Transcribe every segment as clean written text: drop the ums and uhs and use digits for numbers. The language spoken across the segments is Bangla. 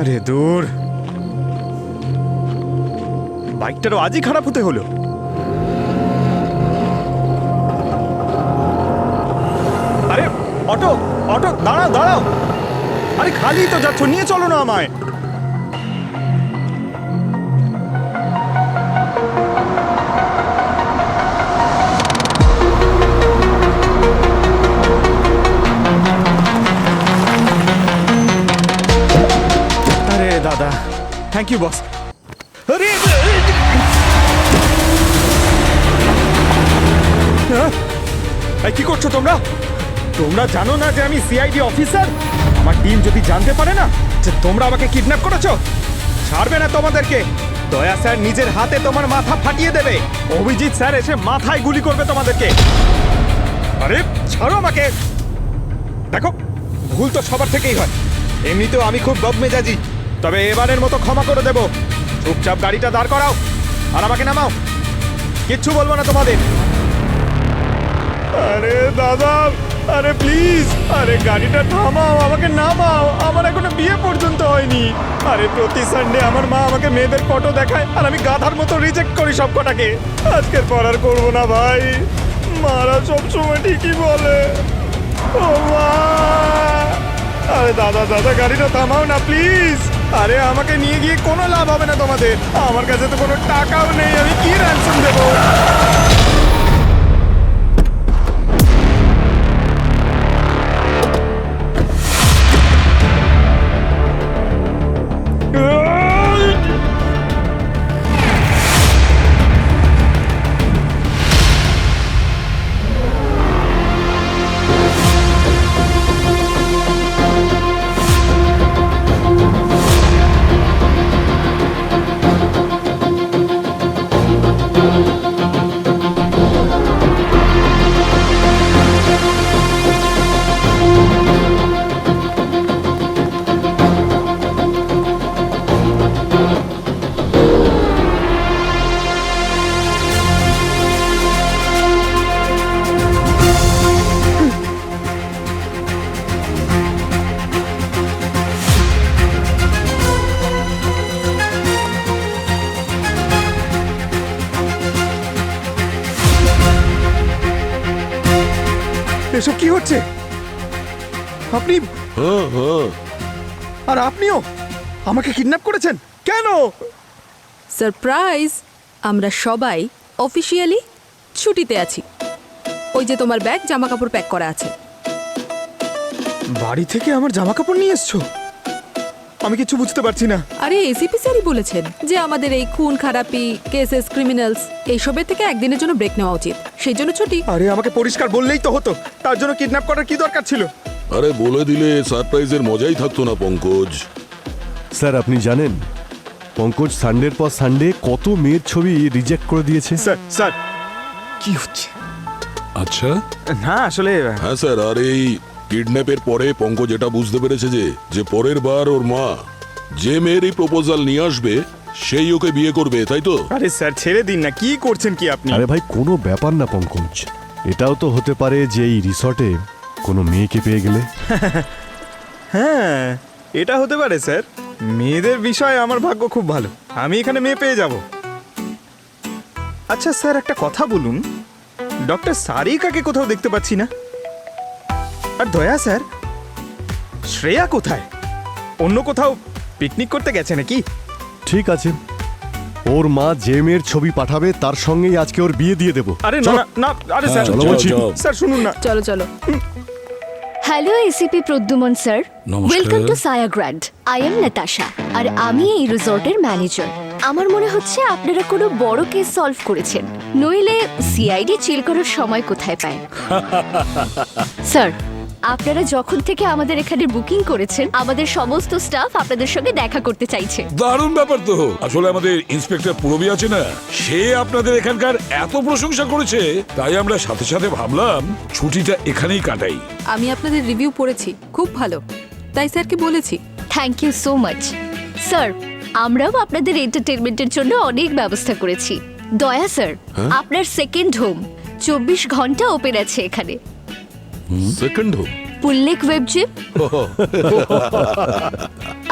আরে দূর, বাইকটারও আজই খারাপ হতে হলো। আরে অটো অটো, দাঁড়াও দাঁড়াও, আরে খালি তো যাচ্ছ, নিয়ে চলো না আমায়। আরে দাদা, থ্যাংক ইউ বস। আরে এই কি করছো তোমরা? তোমরা জানো না যে আমি সিআইডি অফিসার? আমার টিম যদি জানতে পারে না যে তোমরা আমাকে কিডন্যাপ করেছো, ছাড়বে না তোমাদেরকে। দয়া স্যার নিজের হাতে তোমার মাথা ফাটিয়ে দেবে। অভিজিৎ স্যার এসে মাথায় গুলি করবে তোমাদেরকে। আরে ছাড়ো আমাকে। দেখো, ভুল তো সবার থেকেই হয়। এমনিতেও আমি খুব বদমেজাজি, তবে এবারের মতো ক্ষমা করে দেব। চুপচাপ গাড়িটা দাঁড় করাও আর আমাকে নামাও। কিচ্ছু বলবো না তোমাদের। আরে দাদা, আরে প্লিজ, আরে গাড়িটা থামাও, আমাকে নামাও। আমার এখনো বিয়ে পর্যন্ত হয়নি। আরে প্রতি সানডে আমার মা আমাকে মেয়েদের ফটো দেখায় আর আমি গাধার মতো রিজেক্ট করি সব কটাকে। আজকের পর আর করবো না ভাই। মারা সবসময় ঠিকই বলে। ও মা! আরে দাদা দাদা, গাড়িটা থামাও না প্লিজ। আরে আমাকে নিয়ে গিয়ে কোনো লাভ হবে না তোমাদের। আমার কাছে তো কোনো টাকাও নেই, আমি কি র্যানসম দেবো? এসব কি হচ্ছে? আপনি আর আপনিও আমাকে কিডন্যাপ করেছেন কেন? সারপ্রাইজ! আমরা সবাই অফিসিয়ালি ছুটিতে আছি। ওই যে তোমার ব্যাগ, জামা কাপড় প্যাক করা আছে। বাড়ি থেকে আমার জামা কাপড় নিয়ে এসছো? আমি কিছু বুঝতে পারছি না। আরে এসিপি স্যারই বলেছেন যে আমাদের এই খুন খারাপি, কেসেস, ক্রিমিনালস এইসবের থেকে একদিনের জন্য ব্রেক নেওয়া উচিত, সেই জন্য ছুটি। আরে আমাকে পরিষ্কার বললেই তো হতো, তার জন্য কিডন্যাপ করার কি দরকার ছিল? আরে বলে দিলে সারপ্রাইজের মজাই থাকতো না পঙ্কজ। স্যার আপনি জানেন পঙ্কজ সানডের পর সানডে কত মেয়ের ছবি রিজেক্ট করে দিয়েছে? স্যার স্যার কি হচ্ছে? আচ্ছা, না আসলে হ্যাঁ স্যার, আর এই কিডন্যাপের পরে পঙ্কজ এটা বুঝতে পেরেছে যে পরের বার ওর মা যে মেয়েরই প্রপোজাল নিয়ে আসবে সেই ওকে বিয়ে করবে, তাই তো? আরে স্যার ছেড়ে দিন না, কি করছেন কি আপনি? আরে ভাই কোনো ব্যাপার না পঙ্কজ, এটাও তো হতে পারে যে এই রিসর্টে কোনো মেয়েকে পেয়ে গেলে। হ্যাঁ এটা হতে পারে স্যার। মেয়েদের বিষয়ে আমার ভাগ্য খুব ভালো, আমি এখানে মেয়ে পেয়ে যাব। আচ্ছা স্যার একটা কথা বলুন, ডক্টর সারিকাকে কোথাও দেখতে পাচ্ছি না। আর দয়া স্যার, শ্রেয়া কোথায়? অন্য কোথাও পিকনিক করতে গেছে নাকি? ঠিক আছে, ওর মা যে মেয়ের ছবি পাঠাবে তার সঙ্গেই আজকে ওর বিয়ে দিয়ে দেবো। আরে না না, আরে স্যার চলো বলছি। স্যার শুনুন না। চলো চলো। হ্যালো এসিপি প্রদ্যুমন স্যার, নমস্কার। ওয়েলকাম টু সায়া গ্র্যান্ড। আই এম নাতাশা আর আমি এই রিসর্টের ম্যানেজার। আমার মনে হচ্ছে আপনারা কোনো বড় কেস সলভ করেছেন, নইলে সিআইডি চিল করার সময় কোথায় পায়? স্যার আপনারা যখন থেকে আমাদের এখানে বুকিং করেছেন, আমাদের সমস্ত স্টাফ আপনাদের সঙ্গে দেখা করতে চাইছে। দারুণ ব্যাপার তো। আসলে আমাদের ইন্সপেক্টর পূরবী আছে না, সে আপনাদের এখানকার এত প্রশংসা করেছে, তাই আমরা সাথে সাথে ভাবলাম ছুটিটা এখানেই কাটাই। আমি আপনাদের রিভিউ পড়েছি, খুব ভালো, তাই স্যারকে বলেছি। Thank you so much sir. আমরাও আপনাদের এন্টারটেনমেন্টের জন্য অনেক ব্যবস্থা করেছি। দয়া স্যার, আপনার সেকেন্ড হোম 24 ঘন্টা ওপেন আছে এখানে। Second home? Pool lake web gym.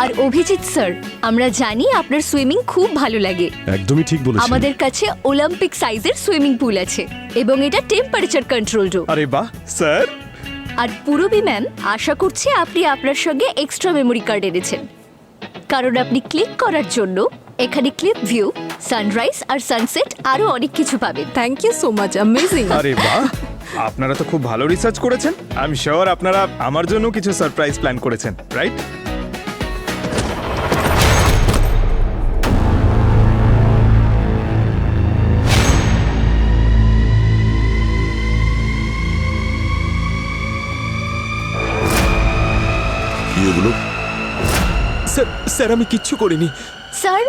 আর অভিজিৎ স্যার, আমরা জানি আপনার সুইমিং খুব ভালো লাগে। একদমই ঠিক বলেছেন। আমাদের কাছে অলিম্পিক সাইজের সুইমিং পুল আছে এবং এটা টেম্পারেচার কন্ট্রোলড। আরে বাহ স্যার। আর পুরবী ম্যাম, আশা করছি আপনি আপনার সঙ্গে এক্সট্রা মেমোরি কার্ড এনেছেন, কারণ আপনি ক্লিক করার জন্য এখানে ক্লিপ ভিউ, সানরাইজ আর সানসেট আরো অনেক কিছু পাবেন। Thank you so much, amazing. আরে বাহ, আপনারা তো খুব ভালো রিসার্চ করেছেন। আই এম শিওর আপনারা আমার জন্য কিছু সারপ্রাইজ প্ল্যান করেছেন, রাইট? কি এগুলো? স্যার স্যার আমি কিচ্ছু করিনি। স্যার,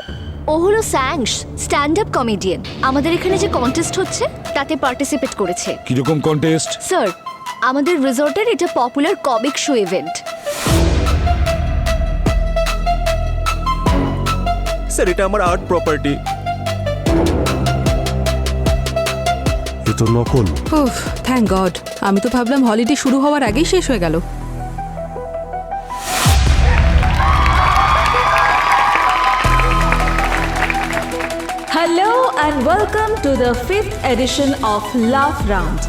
ও হলো স্যাংস, স্ট্যান্ড আপ কমেডিয়ান। আমাদের এখানে যে কন্টেস্ট হচ্ছে তাতে পার্টিসিপেট করেছে। কিরকম কন্টেস্ট? স্যার, আমাদের রিসর্টের এটা popular comic show event. Sir এটা আমার আর্ট প্রপার্টি। এ তো নকল। উফ, থ্যাংক গড। আমি তো ভাবলাম হলিডে শুরু হওয়ার আগেই শেষ হয়ে গেল। Hello and welcome to the 5th edition of love round.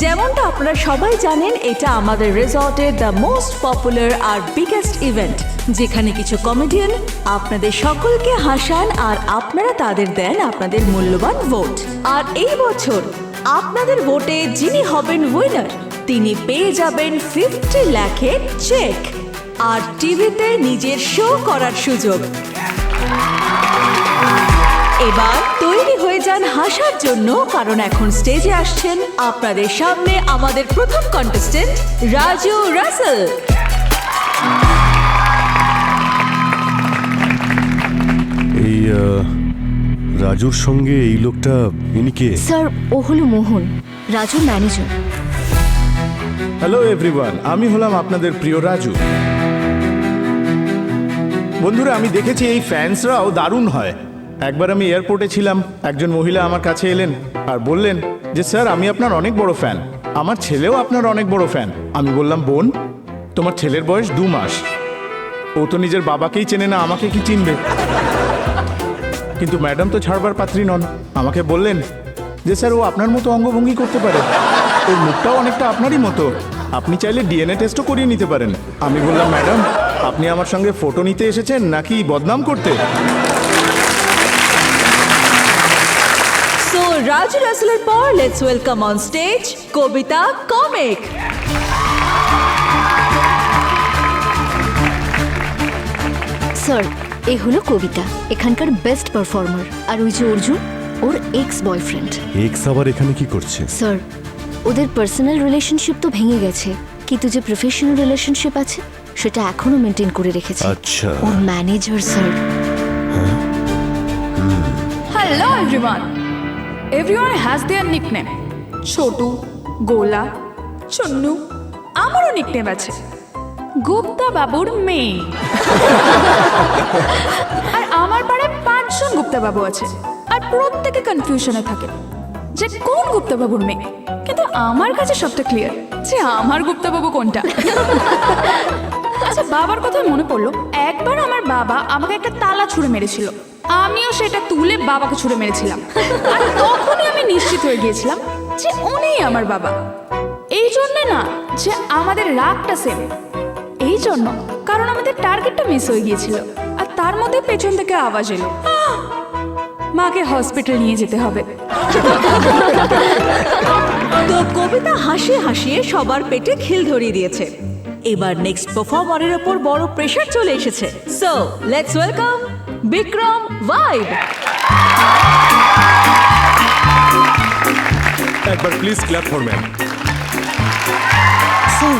যেমনটা আপনারা সবাই জানেন, এটা আমাদের রিসর্টের দ্য মোস্ট পপুলার আর বিগেস্ট ইভেন্ট, যেখানে কিছু কমেডিয়ান আপনাদের সকলকে হাসান আর আপনারা তাদের দেন আপনাদের মূল্যবান ভোট। আর এই বছর আপনাদের ভোটে যিনি হবেন উইনার, তিনি পেয়ে যাবেন 50 লাখের চেক আর টিভিতে নিজের শো করার সুযোগ। এবার তৈরি হয়ে যান হাসার জন্য, কারণ এখন স্টেজে আসছেন আপনাদের সামনে আমাদের প্রথম কন্টেস্টেন্ট রাজু রাসেল। এই রাজুর সঙ্গে এই লোকটা, ইনি কে? স্যার, ও হলো মোহন, রাজুর ম্যানেজার। হ্যালো এভরিওয়ান, আমি হলাম আপনাদের প্রিয় রাজু। বন্ধুরা, আমি দেখেছি এই ফ্যান্সরাও দারুণ হয়। একবার আমি এয়ারপোর্টে ছিলাম, একজন মহিলা আমার কাছে এলেন আর বললেন যে স্যার, আমি আপনার অনেক বড় ফ্যান, আমার ছেলেও আপনার অনেক বড় ফ্যান। আমি বললাম, বোন, তোমার ছেলের বয়স 2 মাস, ও তো নিজের বাবাকেই চেনে না, আমাকে কি চিনবে? কিন্তু ম্যাডাম তো ছাড়বার পাত্রী নন। আমাকে বললেন যে স্যার, ও আপনার মতো অঙ্গভঙ্গি করতে পারে, ওর মুখটাও অনেকটা আপনারই মতো, আপনি চাইলে ডিএনএ টেস্টও করিয়ে নিতে পারেন। আমি বললাম, ম্যাডাম, আপনি আমার সঙ্গে ফটো নিতে এসেছেন নাকি বদনাম করতে? সো রাজু রাসেলের পর let's welcome on stage Kavita comic. Sir, এ হলো কবিতা, এখানকার বেস্ট পারফর্মার। আর ওই যে অর্জুন, ওর এক্স বয়ফ্রেন্ড। এক্স আবার এখানে কি করছে? স্যার, ওদের পার্সোনাল রিলেশনশিপ তো ভেঙে গেছে, কিন্তু যে প্রফেশনাল রিলেশনশিপ আছে সেটা এখনো মেনটেন করে রেখেছে। আচ্ছা। ওর manager sir. Hello everyone. Everyone has their nickname. Chhotu, Gola, Channu. আমারও নিকনেম আছে, গুপ্তা বাবুর মেয়ে। আর আমার পাড়ায় 5 জন গুপ্তা বাবু আছে, আর প্রত্যেকে কনফিউশনে থাকে যে কোন গুপ্তা বাবুর মেয়ে। কিন্তু আমার কাছে সবটা ক্লিয়ার যে আমার গুপ্তা বাবু কোনটা। আচ্ছা, বাবার কথা মনে পড়লো, একবার আমার বাবা আমাকে একটা তালা ছুঁড়ে মেরেছিল, আমিও সেটা তুলে বাবাকে ছুঁড়ে মেরেছিলাম। আর তখনই আমি নিশ্চিত হয়ে গিয়েছিলাম যে উনিই আমার বাবা। এই জন্য না যে আমাদের রাগটা সেম, এই জন্য কারণ আমাদের টার্গেটটা মিস হয়ে গিয়েছিল। আর তার মধ্যে পেছন থেকে আওয়াজ এলো, মাকে হসপিটাল নিয়ে যেতে হবে। তো কবিতা হাসিয়ে হাসিয়ে সবার পেটে খিল ধরিয়ে দিয়েছে। এবার নেক্সট পারফর্মারের ওপর বড় প্রেশার চলে এসেছে। So let's welcome Vikram vibe. একবার please clap for ma'am. Sir,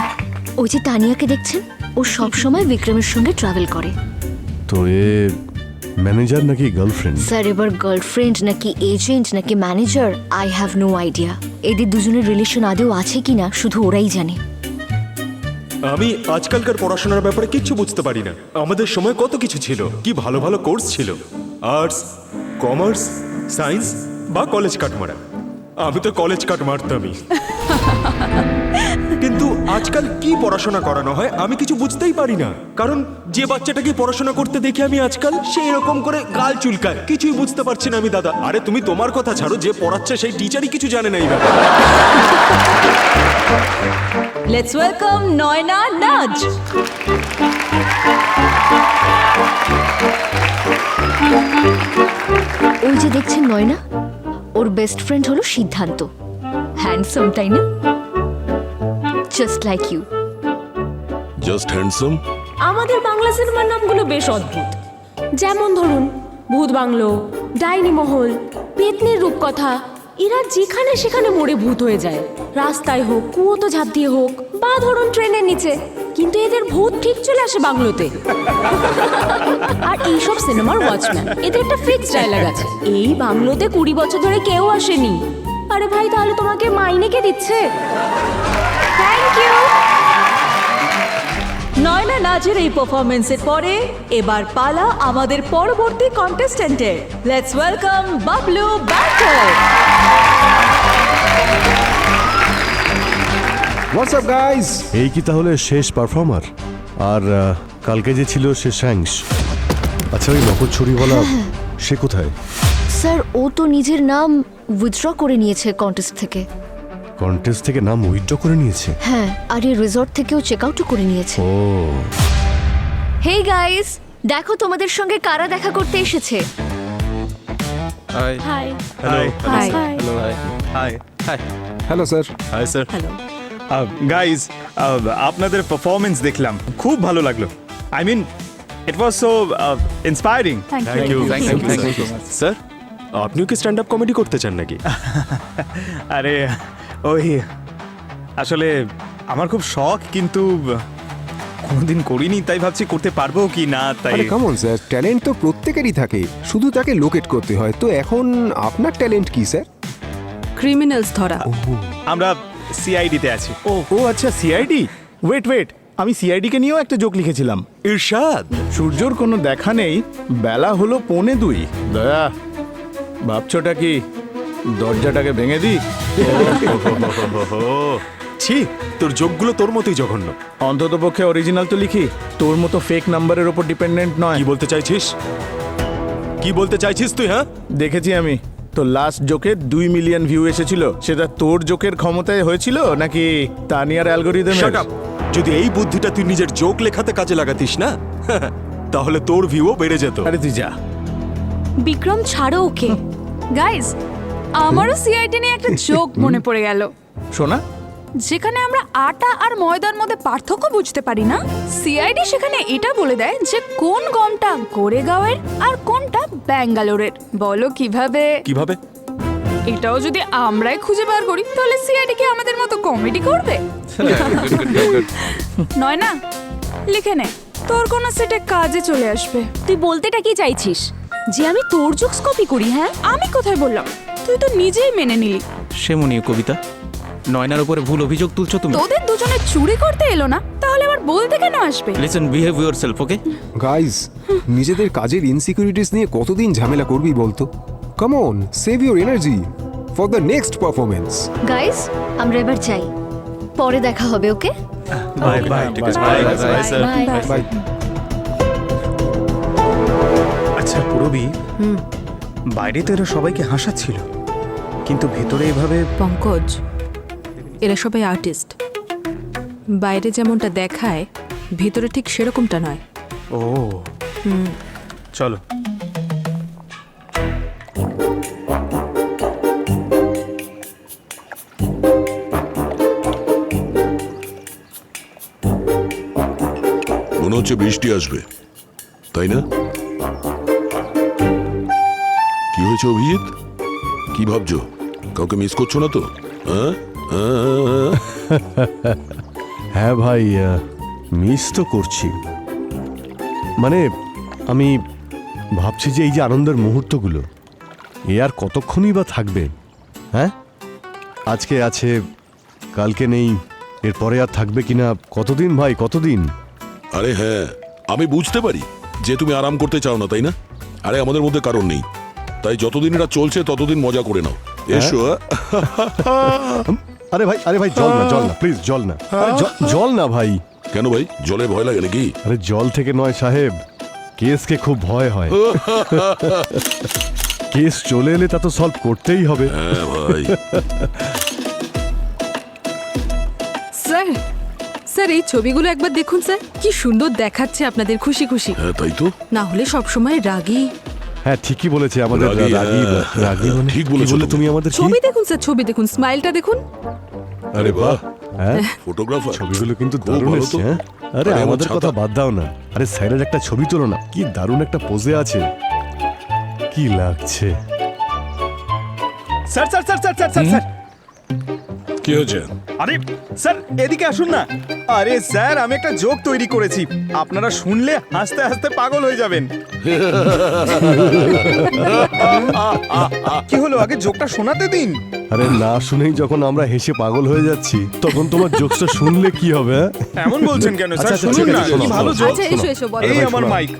ওই যে তানিয়াকে দেখছেন, ও সব সময় বিক্রমের সঙ্গে ট্রাভেল করে। তো এ ম্যানেজার নাকি গার্লফ্রেন্ড? স্যার, এবার গার্লফ্রেন্ড নাকি এজেন্ট নাকি manager, I have no idea. এদের দুজনের রিলেশন আদৌ আছে কিনা শুধু ওরাই জানে। আমি আজকালকার পড়াশোনার ব্যাপারে কিচ্ছু বুঝতে পারি না। আমাদের সময় কত কিছু ছিল, কি ভালো ভালো কোর্স ছিল, আর্টস, কমার্স, সায়েন্স বা কলেজ কাট মারা। আমি তো কলেজ কাট মারতামই। কিন্তু আজকাল কি পড়াশোনা করানো হয় আমি কিছু বুঝতেই পারি না। কারণ যে বাচ্চাটাকে পড়াশোনা করতে দেখি আমি আজকাল সেই রকম করে গাল চুলকায়, কিছুই বুঝতে পারছি না আমি দাদা। আরে তুমি তোমার কথা ছাড়ো, যে পড়াচ্ছে সেই টিচারই কিছু জানে না এই ব্যাপারে। লেটস ওয়েলকাম নয়না নাজ। ওই যে দেখছেন নয়না, ওর বেস্ট ফ্রেন্ড হলো সিদ্ধান্ত। হ্যান্ডসাম, তাই না? Just like you. Just handsome? আমাদের বাংলা সিনেমার নামগুলো বেশ অদ্ভুত। যেমন ধরুন ভূত বাংলো, ডাইনি মহল, পেতনির রূপকথা। এরা যেখানে সেখানে মরে ভূত হয়ে যায়, রাস্তায় হোক, কুয়োতে ঝাঁপ দিয়ে হোক, বা ধরুন ট্রেনের নিচে, কিন্তু এদের ভূত ঠিক চলে আসে বাংলোতে। আর এইসব সিনেমার ওয়াচম্যান, এদের একটা ফিক্স ডায়লগ আছে, এই বাংলোতে 20 বছর ধরে কেউ আসেনি। আরে ভাই, তাহলে তোমাকে মাইনে কে দিচ্ছে? Thank you. নয়না নাজের এই পারফরমেন্সের পরে এবার পালা আমাদের পরবর্তী কন্টেস্ট্যান্টের। Let's welcome Bablu batter. What's up guys, এই কি তাহলে শেষ পারফর্মার? আর কালকে যে ছিল সে শ্যাংস। আচ্ছা, ওই নকছড়িওয়ালা সে কোথায়? স্যার, ও তো নিজের নাম উইথড্র করে নিয়েছে কন্টেস্ট থেকে। কন্টেস্ট থেকে নাম উইথড্র করে নিয়েছে? হ্যাঁ, আর এই রিসর্ট থেকেও চেক আউটও করে নিয়েছে। ও, হেই গাইস, দেখো তোমাদের সঙ্গে কারা দেখা করতে এসেছে। Hi. Hi. Hello sir. Hi sir. Hello. Guys, আপনাদের পারফরমেন্স দেখলাম, খুব ভালো লাগলো। I mean, it was so inspiring. Thank you. Sir, আপনিও কি স্ট্যান্ড আপ কমেডি করতে চান নাকি? আরে ওই আসলে আমার খুব শখ, কিন্তু কোনোদিন করিনি, তাই ভাবছি করতে পারবো কি না। তাই আরে কামন স্যার, ট্যালেন্ট তো প্রত্যেকেরই থাকে, শুধু তাকে লোকেট করতে হয়। তো এখন আপনার ট্যালেন্ট কি স্যার? ক্রিমিনালস ধরা। আমরা সিআইডিতে আছি। ও আচ্ছা, সিআইডি। ওয়েট, আমি সিআইডি কে নিয়েও একটা জোক লিখেছিলাম। ইরশাদ, সূর্যর কোনো দেখা নেই, বেলা হলো 1:45। দয়া, ভাবছোটা কি দরজাটাকে ভেঙে দিই? ছি, তোর যোগগুলো তোর মতোই জঘন্য। অন্তত পক্ষে অরিজিনাল তো লিখি, তোর মতো ফেক নাম্বারের ওপর ডিপেন্ডেন্ট নয়। কি বলতে চাইছিস? কি বলতে চাইছিস তুই? হ্যাঁ, দেখেছি আমি তো লাস্ট জোকে 2 মিলিয়ন ভিউ এসেছিল। সেটা তোর জোকের ক্ষমতায় হয়েছিল নাকি তানিয়ার অ্যালগরিদম? Shut up. যদি এই বুদ্ধিটা তুই নিজের জোক লেখাতে কাজে লাগাতিস না, তাহলে তোর ভিউও বেড়ে যেত। আরে তুই যা। বিক্রম, ছাড়ো ওকে। গাইস, আমারও সিআইডি নিয়ে একটা জোক মনে পড়ে গেল। শোনা, যেখানে আমরা আটা আর ময়দার মধ্যে পার্থক্য বুঝতে পারি না, সিআইডি সেখানে এটা বলে দেয় যে কোন গমটা গোরেগাঁওয়ের আর কোনটা ব্যাঙ্গালোরের। বলো কিভাবে? কিভাবে? এটাও যদি আমরাই খুঁজে বার করি, তাহলে সিআইডি কি আমাদের মতো কমেডি করবে? নয় না, লিখে নে, তোর কোন সেটে কাজে চলে আসবে। তুই বলতেটা কি চাইছিস? যে আমি তোর জোকস কপি করি? হ্যাঁ, আমি কোথায় বললাম? তুই তো নিজেই মেনে নিলি। সেমনি কবিতা, নয়নার উপরে ভুল অভিযোগ তুলছো তুমি। তোদের দুজনে চুরি করতে এলো না, তাহলে আবার বলতে কেন আসবে? Listen, behave yourself, okay? Guys, নিজেদের কাজের ইনসিকিউরিটিস নিয়ে কতদিন ঝামেলা করবি বলতো? Come on, save your energy for the next performance. Guys, আমরা এবার যাই, পরে দেখা হবে। Okay, bye bye bye. আচ্ছা পুরবি, বাইরে তো এরা সবাইকে হাসাচ্ছিল, কিন্তু ভেতরে এভাবে। পঙ্কজ, এরা সবাই আর্টিস্ট। বাইরে যেমনটা দেখায়, ভিতরে ঠিক সেরকমটা নয়। ও, চলো। মনে হচ্ছে বৃষ্টি আসবে, তাই না? কি হয়েছে অভিজিৎ? কি ভাবছো? কাউকে মিস করছো না তো? হ্যাঁ ভাই, মিস তো করছি। মানে আমি ভাবছি যে এই যে আনন্দের মুহূর্তগুলো, এ আর কতক্ষণই বা থাকবে? হ্যাঁ, আজকে আছে, কালকে নেই, এরপরে আর থাকবে কিনা কতদিন ভাই, কতদিন? আরে হ্যাঁ, আমি বুঝতে পারি যে তুমি আরাম করতে চাও না, তাই না? আরে আমাদের মধ্যে কারণ নেই, তাই যতদিন এটা চলছে ততদিন মজা করে নাও। এসো। আরে ভাই জল না প্লিজ জল না আরে জল না ভাই। কেন ভাই, জলে ভয় লাগে নাকি? আরে জল থেকে নয় সাহেব, কেসকে খুব ভয় হয়। কেস চলে এলে তা তো সলভ করতেই হবে। হ্যাঁ ভাই। স্যার স্যার এই ছবিগুলো একবার দেখুন স্যার, কি সুন্দর দেখাচ্ছে আপনাদের খুশি খুশি। হ্যাঁ তাই তো। না হলে সবসময় রাগী। হ্যাঁ ঠিকই বলেছে আমাদের রাগী, রাগী হ্যাঁ, রাগী মানে ঠিক কি বলেছো বলে তুমি। তুমি আমাদের কি? ছবি দেখুন স্যার, ছবি দেখুন, স্মাইলটা দেখুন। আরে বাহ, হ্যাঁ ফটোগ্রাফার। ছবিগুলো কিন্তু খুব দারুণ ভালো এসছে। তো। হ্যাঁ আরে আরে আমার আমাদের কথা ছাতা। বাদ দাও না, আরে স্যারের একটা ছবি তোলো না, কি দারুণ একটা পোজে আছে, কি লাগছে। Sir sir sir sir sir sir sir কি হয়েছে? আরে স্যার এদিকে আসুন না। আরে স্যার আমি একটা জোক তৈরি করেছি, আপনারা শুনলে হাসতে হাসতে পাগল হয়ে যাবেন। কি হলো, আগে জোকটা শোনাতে দিন। আরে না শুনেই যখন আমরা হেসে পাগল হয়ে যাচ্ছি, তখন তোমার জোকসটা শুনলে কি হবে? হ্যাঁ? এমন বলছেন কেন স্যার? আচ্ছা, শুনুন ঠিক না, আছে, কি শোনো, ভালো শোনো, জোক। আচ্ছা এসো এসো বলো। এই ভাই, আমার শোনো। মাইক।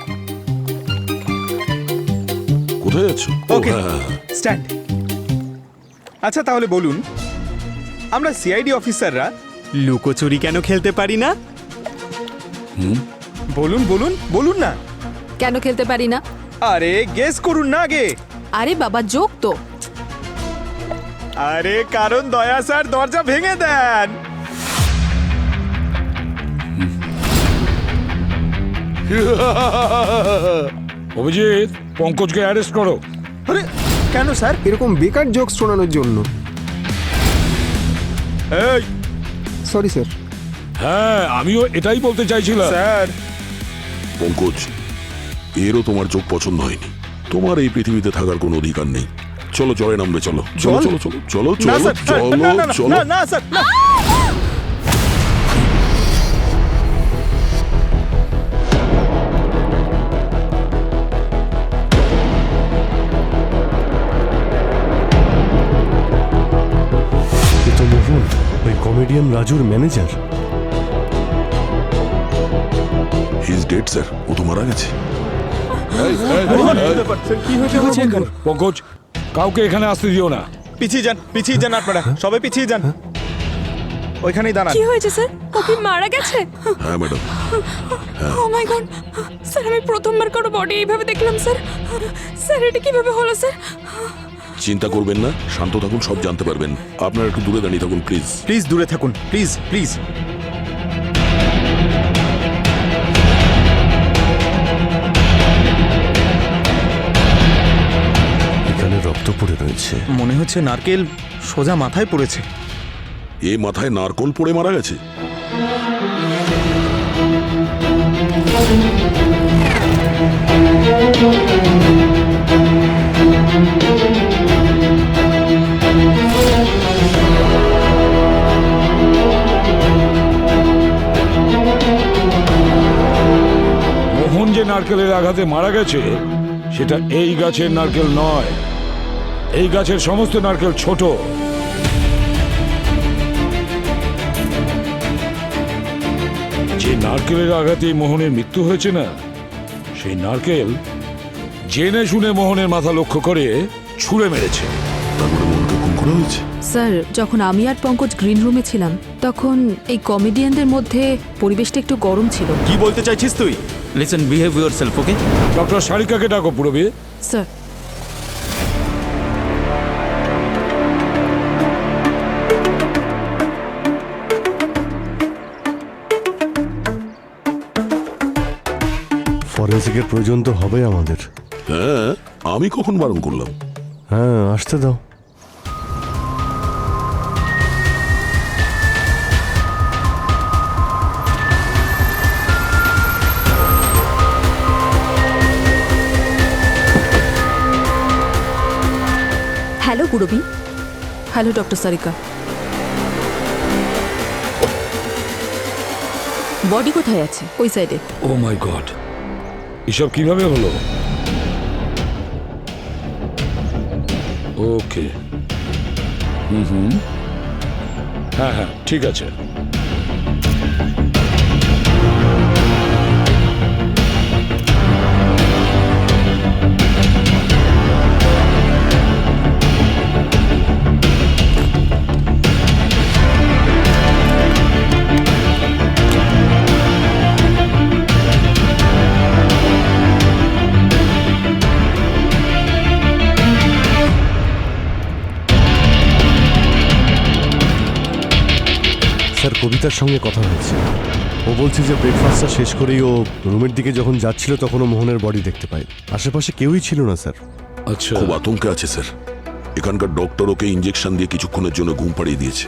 কোথায় যাচ্ছ? ও, ওকে হ্যাঁ, হ্যাঁ। স্ট্যান্ড। আচ্ছা তাহলে বলুন, আমরা সিআইডি অফিসাররা লুকোচুরি কেন খেলতে পারি না? বলুন বলুন বলুন না। কেন খেলতে পারি না? আরে গেস করুন না আগে। আরে বাবা জোক তো। আরে কারণ দয়া স্যার দরজা ভেঙে দেন। অভিজিৎ, পঙ্কজকে অ্যারেস্ট করো। আরে কেন স্যার? এরকম বেকার জোকস শোনানোর জন্য। এই সরি স্যার। হ্যাঁ, আমিও এটাই বলতে চাইছিলাম। স্যার পঙ্কজ, এরও তোমার চোখ পছন্দ হয়নি। তোমার এই পৃথিবীতে থাকার কোনো অধিকার নেই। চলো জলে নামবে, চলো চলো জল? চলো চলো চলো না চলো স্যার, না না না, চলো না চলো। না স্যার না। এ তো মোহন, ওই কমেডিয়ান রাজুর manager. He is dead sir, ও তো মারা গেছে। কি হয়েছে এখানে? পঙ্কজ, কাউকে এখানে আসতে দিও না। পিছিয়ে যান আপনারা, সবাই পিছিয়ে যান। ওইখানেই দাঁড়ান। কি হয়েছে স্যার? ও কি মারা গেছে? হ্যাঁ ম্যাডাম। ও মাই গড স্যার, আমি প্রথমবার কারো বডি এইভাবে দেখলাম স্যার। স্যার এটা কিভাবে হলো স্যার? চিন্তা করবেন না, শান্ত থাকুন, সব জানতে পারবেন। আপনারা একটু দূরে দাঁড়িয়ে থাকুন প্লিজ। প্লিজ দূরে থাকুন, প্লিজ প্লিজ। এখানে রক্ত পড়ে রয়েছে। মনে হচ্ছে নারকেল সোজা মাথায় পড়েছে। এ মাথায় নারকোল পড়ে মারা গেছে? মোহন যে নারকেলের আঘাতে মারা গেছে, সেটা এই গাছের নারকেল নয়। এই গাছের সমস্ত নারকেল ছোট। যে নারকেলের আঘাতে মোহনের মৃত্যু হয়েছে না, সেই নারকেল জেনে শুনে মোহনের মাথা লক্ষ্য করে ছুঁড়ে মেরেছে। তারপরে মনকে খুন করা হয়েছে। স্যার যখন আমি আর পঙ্কজ গ্রিন রুমে ছিলাম, তখন এই কমেডিয়ানদের মধ্যে পরিবেশটা একটু গরম ছিল। কি বলতে চাইছিস তুই? লিসেন, বিহেভ ইউরসেলফ, ওকে? ডক্টর সারিকাকে ডাকো পুরবী। স্যার ফরেন্সিকের প্রয়োজন তো হবে আমাদের। হ্যাঁ, আমি কখন বারণ করলাম? হ্যাঁ আসতে দাও। Hello Purabi. Hello doctor Sarika. Body কোথায় আছে? ওই সাইডে। ও মাই গড, এসব কিভাবে হলো? ওকে, হ্যাঁ হ্যাঁ ঠিক আছে। অর্পিতার সঙ্গে কথা হয়েছে। ও বলছে যে ব্রেকফাস্টটা শেষ করেই ও রুমের দিকে যখন যাচ্ছিল তখন ও মোহনের বডি দেখতে পায়। আশেপাশে কেউই ছিল না স্যার। আচ্ছা, খুব আতঙ্কে আছে স্যার। এখানকার ডক্টর ওকে ইঞ্জেকশন দিয়ে কিছুক্ষণের জন্য ঘুম পাড়িয়ে দিয়েছে।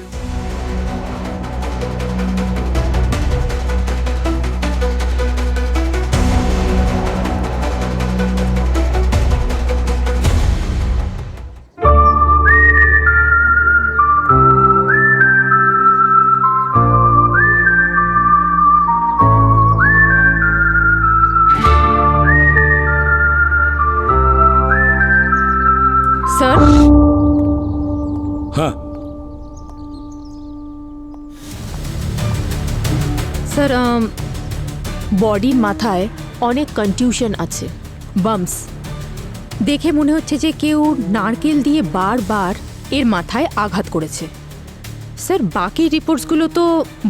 স্যার, হ্যাঁ স্যার, বডির মাথায় অনেক কনফিউশন আছে, বাম্পস। দেখে মনে হচ্ছে যে কেউ নারকেল দিয়ে বারবার এর মাথায় আঘাত করেছে। স্যার, বাকি রিপোর্টসগুলো তো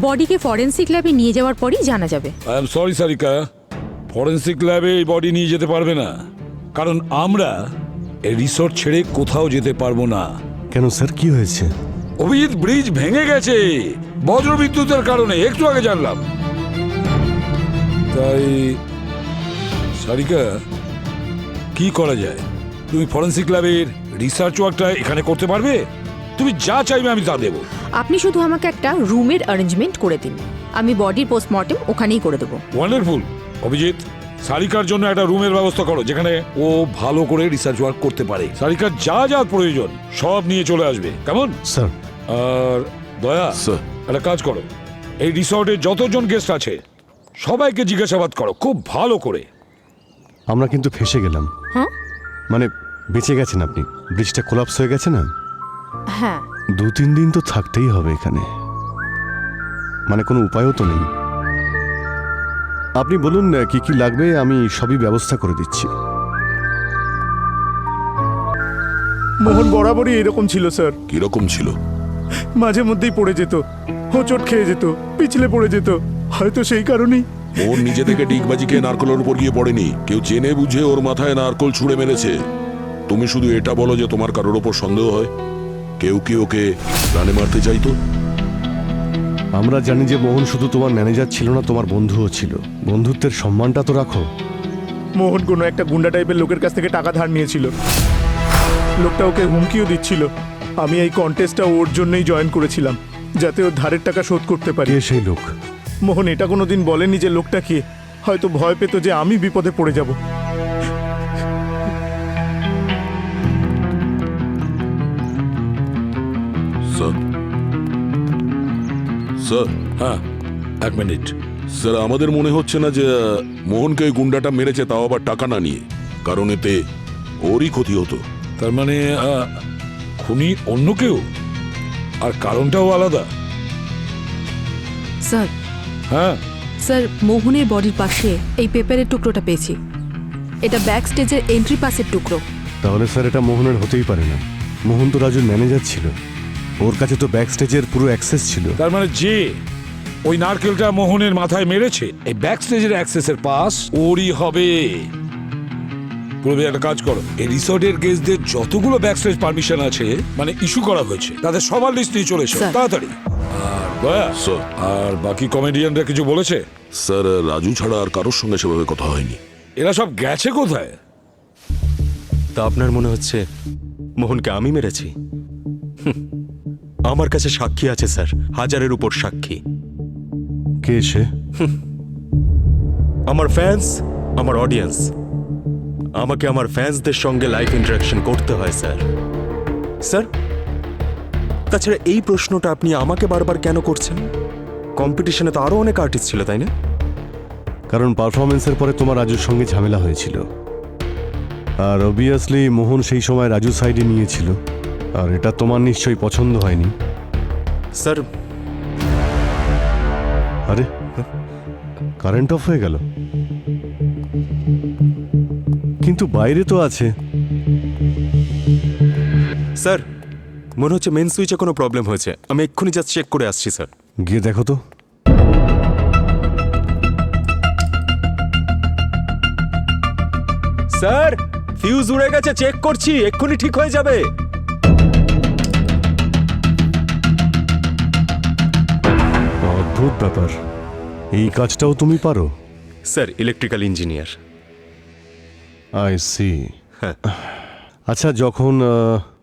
বডিকে ফরেনসিক ল্যাবে নিয়ে যাওয়ার পরই জানা যাবে। I am sorry Sarika, forensic ল্যাবে এই বডি নিয়ে যেতে পারবে না, কারণ আমরা এই রিসোর্ট ছেড়ে কোথাও যেতে পারবো না। কেন স্যার, কি হয়েছে? অভিজিৎ ব্রিজ ভেঙে গেছে বজ্রবিদ্যুতের কারণে, একটু আগে জানলাম। তাই সারিকা, কি করা যায়? তুমি ফরেনসিক ল্যাবের রিসার্চ ওয়ার্কটা এখানে করতে পারবে? তুমি যা চাইবে আমি তা দেবো। আপনি শুধু আমাকে একটা রুমের অ্যারেঞ্জমেন্ট করে দিন, আমি বডির পোস্টমর্টেম ওখানেই করে দেবো। ওয়ান্ডারফুল। অভিজিৎ, সারিকার জন্য একটা রুমের ব্যবস্থা করো যেখানে ও ভালো করে রিসার্চ ওয়ার্ক করতে পারে। সারিকার যা যা প্রয়োজন সব নিয়ে চলে আসবে, কেমন? স্যার। আর দয়া, স্যার, একটা কাজ করো, এই রিসর্টে যতজন গেস্ট আছে সবাইকে জিজ্ঞাসাবাদ করো খুব ভালো করে। আমরা কিন্তু ফেসে গেলাম। হ্যাঁ? মানে বেঁচে গেছেন আপনি, ব্রিজটা কোলাপস হয়ে গেছে না? হ্যাঁ। 2-3 দিন তো থাকতেই হবে এখানে, মানে কোনো উপায়ও তো নেই। আপনি বলুন কি কি লাগবে, আমি সবই ব্যবস্থা করে দিচ্ছি। মোহন বরাবরই এরকম ছিল স্যার। কিরকম ছিল? মাঝে মধ্যেই পড়ে যেত, হোঁচট খেয়ে যেত, পিছলে পড়ে যেত। হয়তো সেই কারণেই ওর নিজে থেকে ডিগবাজি খেয়ে নারকলের উপর গিয়ে পড়েনি, কেউ জেনে বুঝে ওর মাথায় নারকল ছুঁড়ে মেরেছে। তুমি শুধু এটা বলো যে তোমার কারোর ওপর সন্দেহ হয়, কেউ কি ওকে প্রাণে মারতে চাইতো? আমরা জানি যে মোহন শুধু তোমার ম্যানেজার ছিল না, তোমার বন্ধুও ছিল। বন্ধুত্বের সম্মানটা তো রাখো। মোহন কোনো একটা গুন্ডা টাইপের লোকের কাছ থেকে টাকা ধার নিয়েছিল। লোকটা ওকে হুমকিও দিচ্ছিল। আমি এই কন্টেস্টটা ওর জন্যই জয়েন করেছিলাম, যাতে ওর ধারের টাকা শোধ করতে পারি। কে সেই লোক? মোহন এটা কোনোদিন বলেনি যে লোকটা কে। হয়তো ভয় পেত যে আমি বিপদে পড়ে যাব। স্যার, স্যার, হ্যাঁ, এক মিনিট। স্যার, আমাদের মনে হচ্ছে না যে মোহনকে ওই গুন্ডাটা মেরেছে, তাও আবার টাকা না নিয়ে, কারণ এতে ওরই ক্ষতি হতো। তার মানে খুনি অন্য কেউ, আর কারণটাও আলাদা। স্যার, হ্যাঁ স্যার, মোহনের বডির পাশে এই পেপারের টুকরোটা পেয়েছি। এটা ব্যাক স্টেজের এন্ট্রি পাসের টুকরো। তাহলে স্যার এটা মোহনের হতেই পারে না। মোহন তো রাজুর ম্যানেজার ছিল, ওর কাছে তো ব্যাক স্টেজের পুরো অ্যাক্সেস ছিল। তার মানে যে ওই নারকেলটা মোহনের মাথায় মেরেছে, এই ব্যাক স্টেজের অ্যাক্সেসের পাস ওরই হবে। পুরো একটা কাজ করো, এই রিসর্টের গেস্টদের যতগুলো ব্যাক স্টেজ পারমিশন আছে, মানে ইস্যু করা হয়েছে, তাদের সবার লিস্ট নিয়ে চলে এসো তাড়াতাড়ি। আর দয়া, আর বাকি কমেডিয়ানরা কিছু বলেছে? স্যার, রাজু ছাড়া আর কারোর সঙ্গে সেভাবে কথা হয়নি। এরা সব গেছে কোথায়? তা আপনার মনে হচ্ছে মোহনকে আমি মেরেছি? আমার কাছে সাক্ষী আছে স্যার, 1000-এর উপর সাক্ষী। কে সে? আমার ফ্যান্স, আমার অডিয়েন্স। আমাকে আমার ফ্যান্সদের সঙ্গে লাইভ ইন্টারাকশন করতে হয় স্যার। স্যার, তাছাড়া এই প্রশ্নটা আপনি আমাকে বারবার কেন করছেন? কম্পিটিশনে তো আরো অনেক আর্টিস্ট ছিল, তাই না? কারণ পারফরমেন্সের পরে তোমার রাজুর সঙ্গে ঝামেলা হয়েছিল, আর অবভিয়াসলি মোহন সেই সময় রাজু সাইডে নিয়েছিল, আর এটা তোমার নিশ্চয়ই পছন্দ হয়নি। স্যার, আরে কারেন্ট অফ হয়ে গেল, কিন্তু বাইরে তো আছে। স্যার, মনে হচ্ছে মেন সুইচে কোনো প্রবলেম হয়েছে। আমি এক্ষুনি জাস্ট চেক করে আসছি স্যার। গিয়ে দেখো তো। স্যার, ফিউজ উড়ে গেছে, চেক করছি, এক্ষুনি ঠিক হয়ে যাবে। অদ্ভুত অদ্ভুত ব্যাপার, এই কাজটাও তুমি পারো? Sir electrical engineer. I see. আচ্ছা, যখন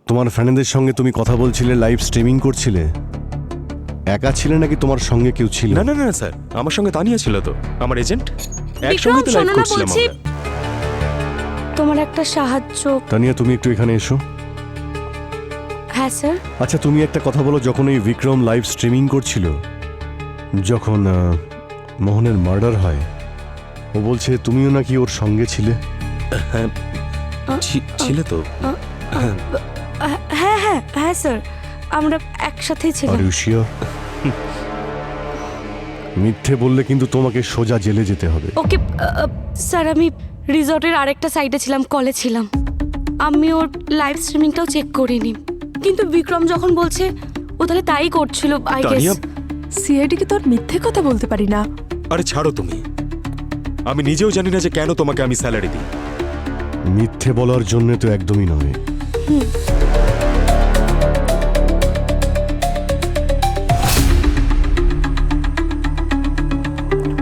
তোমার ফ্যানেদের সঙ্গে তুমি কথা বলছিলে, লাইভ স্ট্রিমিং করছিলে, একা ছিলে নাকি তোমার সঙ্গে কেউ ছিল? না না না স্যার, আমার সঙ্গে তানিয়া ছিল তো, আমার এজেন্ট। বিক্রম, একসঙ্গে তো লাইভ শোনো না, করছিলাম বলছি আমরা। তোমার একটা সাহায্য। তানিয়া, তুমি একটু এখানে এসো। হ্যাঁ স্যার। আচ্ছা, তুমি একটা কথা বলো, যখন এই বিক্রম লাইভ স্ট্রিমিং করছিল, যখন মোহনের মার্ডার হয়, ও বলছে তুমিও নাকি ওর সঙ্গে ছিলে। হ্যাঁ ছিল তো। হ্যাঁ হ্যাঁ হ্যাঁ স্যার, আমরা একসাথেই ছিলাম। Are you sure? মিথ্যে বললে কিন্তু তোমাকে সোজা জেলে যেতে হবে। ওকে স্যার, আমি রিসর্টের আরেকটা সাইডে ছিলাম, কলে ছিলাম। আমি ওর লাইভ স্ট্রিমিংটাও চেক করিনি, কিন্তু বিক্রম যখন বলছে ও তাহলে তাই করছিল। আই গেস তানিয়া, সিআইডি কি তোর মিথ্যে কথা বলতে পারি না? আরে ছাড়ো তুমি, আমি নিজেও জানি না যে কেন তোমাকে আমি স্যালারি দিই। মিথ্যে বলার জন্য তো একদমই নয়।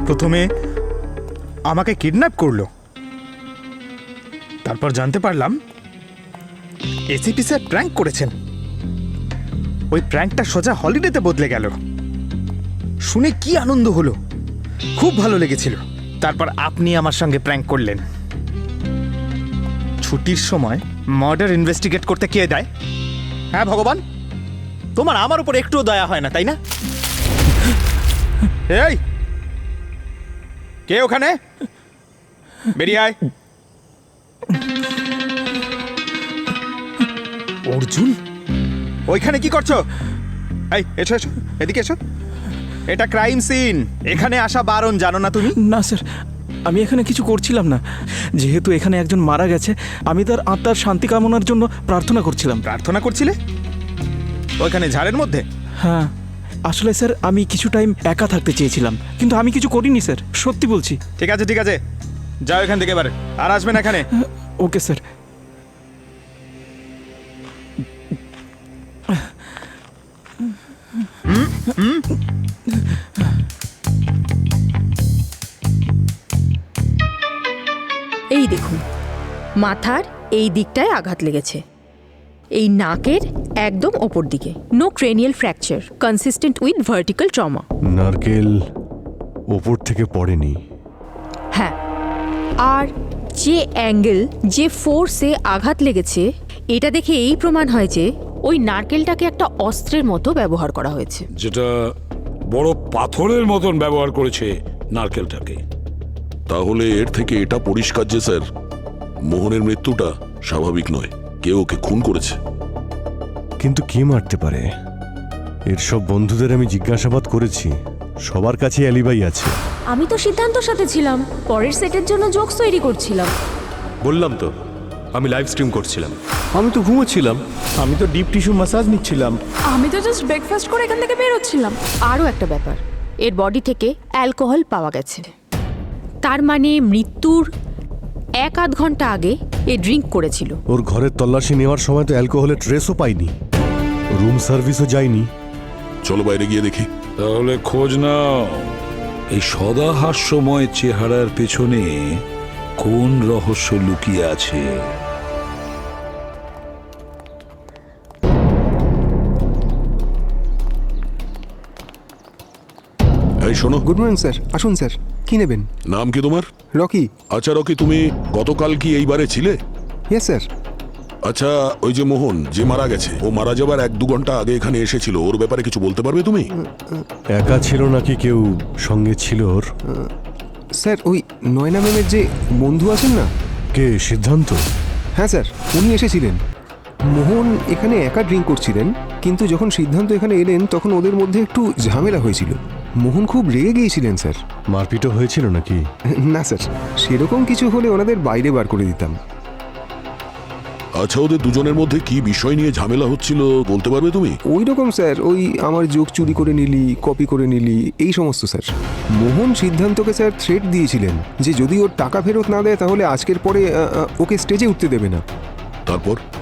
প্রথমে আমাকে কিডন্যাপ করলো, তারপর জানতে পারলাম এসিপি স্যার প্র্যাঙ্ক করেছেন। ওই প্র্যাঙ্কটা সোজা হলিডেতে বদলে গেল। শুনে কি আনন্দ হলো, খুব ভালো লেগেছিল। তারপর আপনি আমার সঙ্গে প্র্যাঙ্ক করলেন। ছুটির সময় মার্ডার ইনভেস্টিগেট করতে কে দেয়? হ্যাঁ ভগবান, তোমার আমার উপর একটুও দয়া হয় না, তাই না? এই কে ওখানে? বেরিয়ে আয়। অর্জুন, ওইখানে কি করছো? এই এসো এসো, এদিকে এসো। এটা ক্রাইম সিন, এখানে আসা বারণ, জানো না তুমি? না স্যার, আমি এখানে কিছু করছিলাম না। যেহেতু এখানে একজন মারা গেছে, আমি তার আত্মার শান্তি কামনার জন্য প্রার্থনা করছিলাম। প্রার্থনা করছিলে ওইখানে ঝাড়ের মধ্যে? হ্যাঁ, আসলে স্যার আমি কিছু টাইম একা থাকতে চেয়েছিলাম, কিন্তু আমি কিছু করিনি স্যার, সত্যি বলছি। ঠিক আছে ঠিক আছে, যাও এখান থেকে এবারে, আর আসবে না এখানে। Okay sir. এই দেখুন, মাথার এই দিকটায় আঘাত লেগেছে, এই নাকের একদম ওপর দিকে। No cranial fracture, consistent with vertical trauma. নারকেল ওপর থেকে পড়েনি। হ্যাঁ, আর যে অ্যাঙ্গেল, যে ফোর্সে আঘাত লেগেছে, এটা দেখে এই প্রমাণ হয় যে ওই নারকেলটাকে একটা অস্ত্রের মতো ব্যবহার করা হয়েছে। যেটা বড় পাথরের মতন ব্যবহার করেছে নারকেলটাকে। তাহলে এর থেকে এটা পরিষ্কার যে স্যার, মোহনের মৃত্যুটা স্বাভাবিক নয়, কেউ ওকে খুন করেছে। কিন্তু কে মারতে পারে? এর সব বন্ধুদের আমি জিজ্ঞাসাবাদ করেছি, সবার কাছে অ্যালিবাই আছে। আমি তো সিদ্ধান্তর সাথে ছিলাম, পরের সেটের জন্য জোকস তৈরি করছিলাম। বললাম তো, আমি লাইভ স্ট্রিম করছিলাম। আমি তো ঘুমোচ্ছিলাম। আমি তো ডিপ টিস্যু ম্যাসাজ নিচ্ছিলাম। আমি তো জাস্ট ব্রেকফাস্ট করে এখান থেকে বেরোচ্ছিলাম। আরও একটা ব্যাপার, এর বডি থেকে অ্যালকোহল পাওয়া গেছে। তার মানে মৃত্যুর 1-8 ঘন্টা আগে এ ড্রিঙ্ক করেছিল। ওর ঘরের তল্লাশি নেওয়ার সময় তো অ্যালকোহলের ট্রেসও পাইনি, রুম সার্ভিসও যায়নি। চলো বাইরে গিয়ে দেখি। তাহলে খোঁজ নাও, এই সদা হাস্যময় চেহারার পেছনে কোন রহস্য লুকিয়ে আছে। এই শোনো। গুড মর্নিং স্যার, আসুন স্যার, কি নেবেন? নাম কি তোমার? রকি। আচ্ছা রকি, তুমি গতকাল কি এইবারে ছিলে? Yes sir. আচ্ছা, ওই যে মোহন যে মারা গেছে, ও মারা যাবার 1-2 ঘন্টা আগে এখানে এসেছিল, ওর ব্যাপারে কিছু বলতে পারবে তুমি? একা ছিল নাকি কেউ সঙ্গে ছিল ওর? স্যার, ওই নয়না ম্যামের যে বন্ধু আছেন না? কে, সিদ্ধান্ত? হ্যাঁ স্যার, উনি এসেছিলেন। মোহন এখানে একা ড্রিঙ্ক করছিলেন, কিন্তু যখন সিদ্ধান্ত এখানে এলেন তখন ওদের মধ্যে একটু ঝামেলা হয়েছিল। মোহন খুব রেগে গিয়েছিলেন স্যার। মারপিটও হয়েছিল নাকি? না স্যার, সেরকম কিছু হলে ওনাদের বাইরে বার করে দিতাম। আচ্ছা, ওদের দুজনের মধ্যে কি বিষয় নিয়ে ঝামেলা হচ্ছিল বলতে পারবে তুমি? ওই রকম স্যার, ওই আমার জোক চুরি করে নিলি, কপি করে নিলি, এই সমস্ত স্যার। মোহন সিদ্ধান্তকে স্যার থ্রেট দিয়েছিলেন যে যদি ওর টাকা ফেরত না দেয় তাহলে আজকের পরে ওকে স্টেজে উঠতে দেবে না।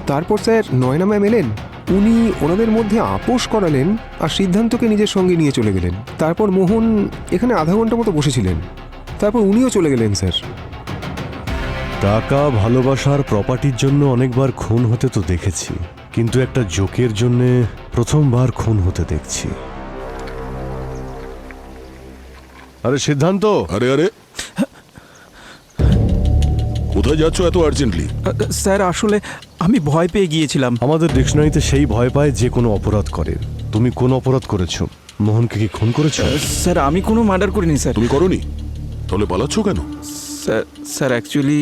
তারপর স্যার নয়না ম্যাম এলেন, উনি ওনাদের মধ্যে আপোষ করালেন আর সিদ্ধান্তকে নিজের সঙ্গে নিয়ে চলে গেলেন। তারপর মোহন এখানে আধা ঘন্টা মতো বসেছিলেন, তারপর উনিও চলে গেলেন স্যার। টাকা, ভালোবাসার, প্রপার্টির জন্য অনেকবার খুন হতে তো দেখেছি, কিন্তু একটা জোকের জন্য প্রথমবার খুন হতে দেখছি। আরে সিদ্ধান্ত, আরে আরে কোথায় যাচ্ছ এত আর্জেন্টলি? স্যার আসলে আমি ভয় পেয়ে গিয়েছিলাম। আমাদের ডিকশনারিতে সেই ভয় পায় যে কোনো অপরাধ করে। তুমি কোন অপরাধ করেছো? মোহনকে কি খুন করেছো? স্যার আমি কোনো মার্ডার করিনি স্যার। তুমি করনি? তাহলে পালাচ্ছ কেন? স্যার স্যার অ্যাকচুয়ালি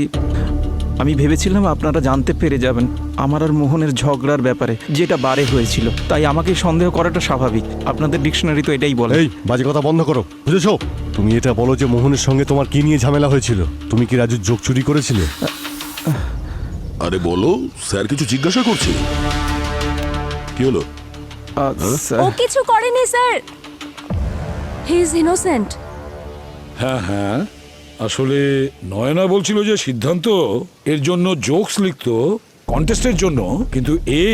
আমি ভেবেছিলাম আপনারা জানতে পেরে যাবেন আমার আর মোহনের ঝগড়ার ব্যাপারে, যেটা বারে হয়েছিল, তাই আমাকে সন্দেহ করাটা স্বাভাবিক। আপনাদের ডিকশনারি তো এটাই বলে। এই বাজে কথা বন্ধ করো, বুঝেছো? তুমি এটা বলো যে মোহনের সঙ্গে তোমার কি নিয়ে ঝামেলা হয়েছিল। তুমি কি রাজুর যোগ চুরি করেছিলে? আরে বলো, স্যার কিছু জিজ্ঞাসা করছে। কি হলো? ও কিছু করেনি স্যার, হি ইজ ইনোসেন্ট। হ্যাঁ হ্যাঁ, আসলে নয়না বলছিল যে সিদ্ধান্ত এর জন্য জোকস লিখতো কন্টেস্টের জন্য, কিন্তু এ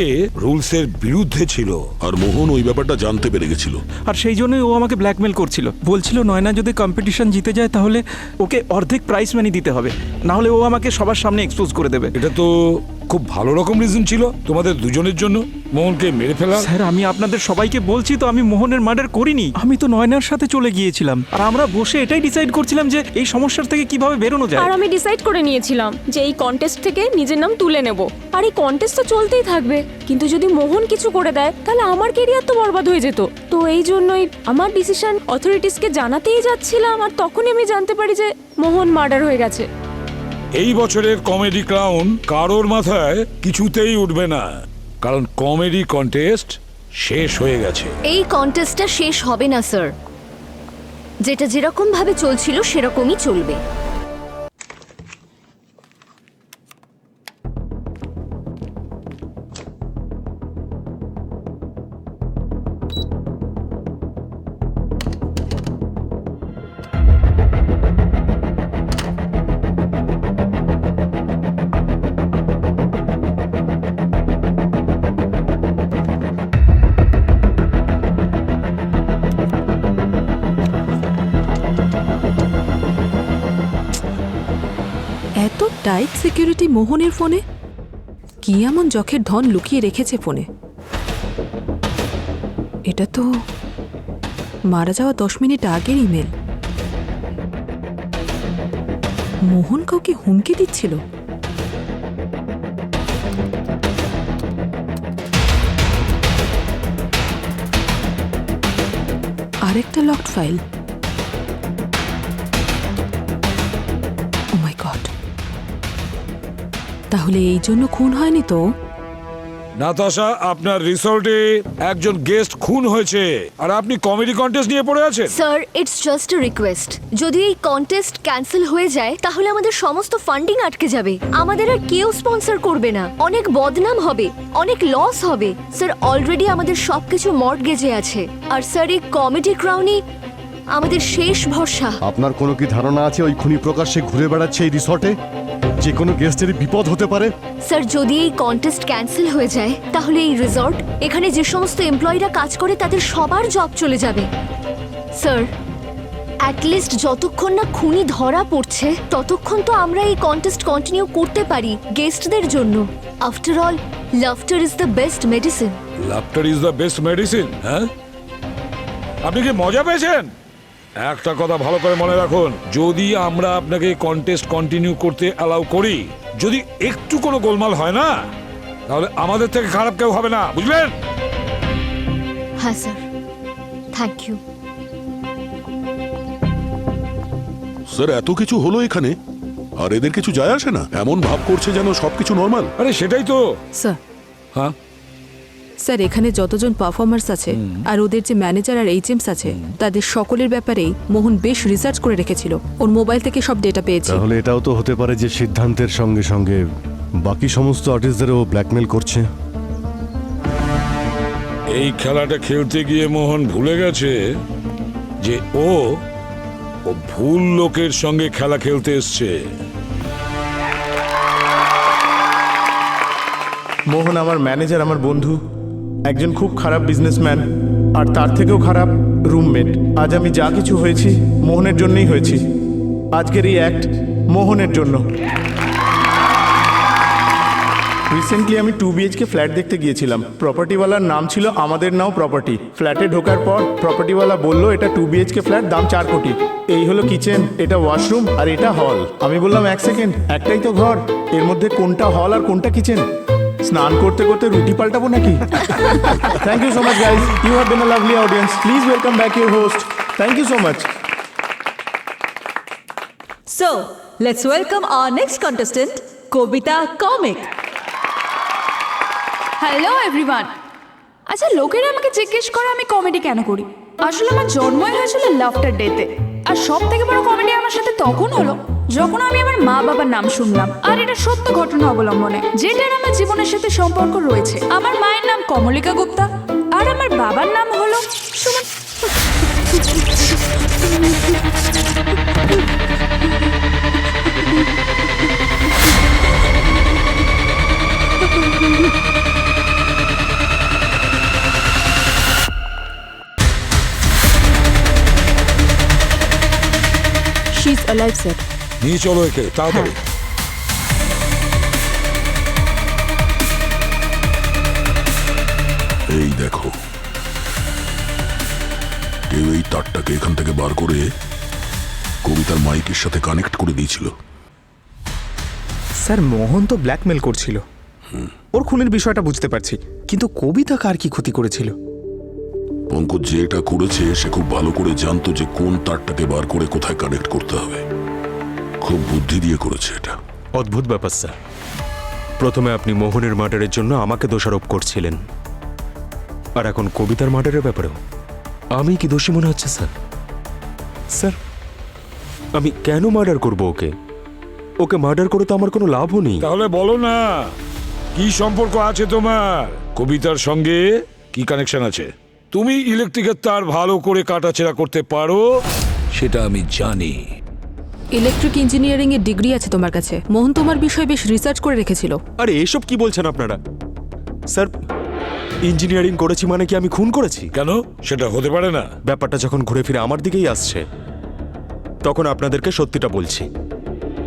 রুলসের বিরুদ্ধে ছিল। আর মোহন ওই ব্যাপারটা জানতে পেরে গেছিল, আর সেই জন্যই ও আমাকে ব্ল্যাকমেল করছিল। বলছিল নয়না যদি কম্পিটিশন জিতে যায় তাহলে ওকে অর্ধেক প্রাইস মানি দিতে হবে, না হলে ও আমাকে সবার সামনে এক্সপোজ করে দেবে। এটা তো খুব ভালো রকম রিজন ছিল তোমাদের দুজনের জন্য মোহনকে মেরে ফেলা। স্যার আমি আপনাদের সবাইকে বলছি তো, আমি মোহনের মার্ডার করিনি। আমি তো নয়নার সাথে চলে গিয়েছিলাম, আর আমরা বসে এটাই ডিসাইড করছিলাম যে এই সমস্যার থেকে কিভাবে বেরোনো যায়। আর আমি ডিসাইড করে নিয়েছিলাম যে এই কন্টেস্ট থেকে নিজের নাম তুলে নেব, আর এই কন্টেস্ট তো চলতেই থাকবে। কিন্তু যদি মোহন কিছু করে দেয় তাহলে আমার কেরিয়ার তো বরবাদ হয়ে যেত। তো এই জন্যই আমার ডিসিশন অথরিটিসকে জানাতেই যাচ্ছিলাম, আর তখনই আমি জানতে পারি যে মোহন মার্ডার হয়ে গেছে। এই বছরের কমেডি ক্রাউন কারোর মাথায় কিছুতেই উঠবে না, কারণ কমেডি কন্টেস্ট শেষ হয়ে গেছে। এই কন্টেস্টটা শেষ হবে না স্যার, যেটা যেরকম ভাবে চলছিল সেরকমই চলবে। এত টাইট সিকিউরিটি মোহনের ফোনে? কি এমন জখের ধন লুকিয়ে রেখেছে ফোনে? এটা তো মারা যাওয়া 10 মিনিট আগের ইমেল। মোহন কাউকে হুমকি দিচ্ছিল। আরেকটা লকড ফাইল। ও মাই গড, তাহলে এই জন্য খুন হয়নি তো? নাতাশা, আপনার রিসর্টে একজন গেস্ট খুন হয়েছে আর আপনি কমেডি কন্টেস্ট নিয়ে পড়ে আছেন। Sir it's just a request, যদি এই কন্টেস্ট ক্যান্সেল হয়ে যায় তাহলে আমাদের সমস্ত ফান্ডিং আটকে যাবে, আমাদের আর কেউ স্পন্সর করবে না, অনেক বদনাম হবে, অনেক লস হবে। স্যার অলরেডি আমাদের সবকিছু মর্টগেজে আছে, আর স্যার এই কমেডি ক্রাউনই আমাদের শেষ ভরসা। আপনার কোনো কি ধারণা আছে ওই খুনি প্রকাশ্যে ঘুরে বেড়াচ্ছে এই রিসর্টে? যে কোনো গেস্টের বিপদ হতে পারে। স্যার যদি এই কন্টেস্ট ক্যান্সেল হয়ে যায় তাহলে এই রিসর্ট, এখানে যে সমস্ত এমপ্লয়িরা কাজ করে তাদের সবার জব চলে যাবে। স্যার অ্যাটলিস্ট যতক্ষণ না খুনি ধরা পড়ছে ততক্ষণ তো আমরা এই কন্টেস্ট কন্টিনিউ করতে পারি গেস্টদের জন্য। After all laughter is the best medicine. Laughter is the best medicine? হ্যাঁ, আপনি কি মজা পেয়েছেন? একটা কথা ভালো করে মনে রাখুন, যদি আমরা আপনাকে কন্টেস্ট কন্টিনিউ করতে অ্যালাউ করি, যদি একটু কোনো গোলমাল হয় না, তাহলে আমাদের থেকে খারাপ কেউ হবে না, বুঝলেন? হ্যাঁ স্যার, থ্যাংক ইউ। স্যার এত কিছু হলো এখানে, আর এদের কিছু যায় আসে না? এমন ভাব করছে যেন সবকিছু নর্মাল। আরে সেটাই তো। স্যার, হ্যাঁ স্যার এখানে যতজন পারফর্মার্স আছে আর ওদের যে ম্যানেজার আর এইচএমস আছে তাদের সকলের ব্যাপারেই মোহন বেশ রিসার্চ করে রেখেছিল। ওর মোবাইল থেকে সব ডেটা পেয়েছে। তাহলে এটাও তো হতে পারে যে সিদ্ধান্তের সঙ্গে সঙ্গে বাকি সমস্ত আর্টিস্টদেরও ব্ল্যাকমেল করছে। এই খেলাটা খেলতে গিয়ে মোহন ভুলে গেছে যে ও ভুল লোকের সঙ্গে খেলা খেলতে এসছে। মোহন আমার ম্যানেজার, আমার বন্ধু, একজন খুব খারাপ বিজনেসম্যান, আর তার থেকেও খারাপ রুমমেট। আজ আমি যা কিছু হয়েছি মোহনের জন্যই হয়েছি। আজকের এই অ্যাক্ট মোহনের জন্য। রিসেন্টলি আমি 2 BHK ফ্ল্যাট দেখতে গিয়েছিলাম। প্রপার্টিওয়ালার নাম ছিল আমাদের নাও প্রপার্টি। ফ্ল্যাটে ঢোকার পর প্রপার্টিওয়ালা বলল এটা 2 BHK ফ্ল্যাট, দাম 4 কোটি। এই হলো কিচেন, এটা ওয়াশরুম আর এটা হল। আমি বললাম 1 সেকেন্ড, একটাই তো ঘর, এর মধ্যে কোনটা হল আর কোনটা কিচেন? স্নান করতে করতে রুটি পাল্টাবো নাকি? Thank you so much guys, you have been a lovely audience. Please welcome back your host. Thank you so much. So, let's welcome our next contestant, Kobita Comic. Hello everyone. আচ্ছা, লোকেরা আমাকে জিজ্ঞেস করে আমি কমেডি কেন করি। আসলে আমার জন্মই হয়েছিল লাফটার ডেতে। আর সব থেকে বড় কমেডি আমার সাথে তখন হলো যখন আমি আমার মা বাবার নাম শুনলাম। আর এটা সত্য ঘটনা অবলম্বনে, যেটার আমার জীবনের সাথে সম্পর্ক রয়েছে। আমার মায়ের নাম কমলিকা গুপ্তা আর আমার বাবার নাম হলো Suman. She is alive sir. নিয়ে চলো একে তাড়াতাড়ি। এই দেখো, কেউ এই তারটাকে এখান থেকে বার করে কবিতার মাইকের সাথে কানেক্ট করে দিয়েছিল। স্যার, মোহন তো ব্ল্যাকমেল করছিল। ওর খুনের বিষয়টা বুঝতে পারছি, কিন্তু কবিতা কার কি ক্ষতি করেছিল? পঙ্কজ যে এটা করেছে সে খুব ভালো করে জানতো যে কোন তারটাকে বার করে কোথায় কানেক্ট করতে হবে। খুব বুদ্ধি দিয়ে করেছে এটা। অদ্ভুত ব্যাপার স্যার। প্রথমে আপনি মোহনের মার্ডারের জন্য আমাকে দোষারোপ করছিলেন, আর এখন কবিতার মার্ডারের ব্যাপারেও আমি কি দোষী মনে হচ্ছে স্যার? স্যার, আমি কেন মার্ডার করব ওকে? ওকে মার্ডার করে তো আমার কোনো লাভও নেই। তাহলে বলো না, কি সম্পর্ক আছে তোমার কবিতার সঙ্গে? কি কানেকশন আছে? তুমি ইলেকট্রিকের তার ভালো করে কাটাছেঁড়া করতে পারো, সেটা আমি জানি। ইলেকট্রিক ইঞ্জিনিয়ারিং এর ডিগ্রি আছে তোমার কাছে। মোহন তোমার বিষয়ে বেশ রিসার্চ করে রেখেছিল। আরে এসব কি বলছেন আপনারা? স্যার, ইঞ্জিনিয়ারিং করেছি মানে কি আমি খুন করেছি? কেন? সেটা হতে পারে না। ব্যাপারটা যখন ঘুরে ফিরে আমার দিকেই আসছে, তখন আপনাদেরকে সত্যিটা বলছি।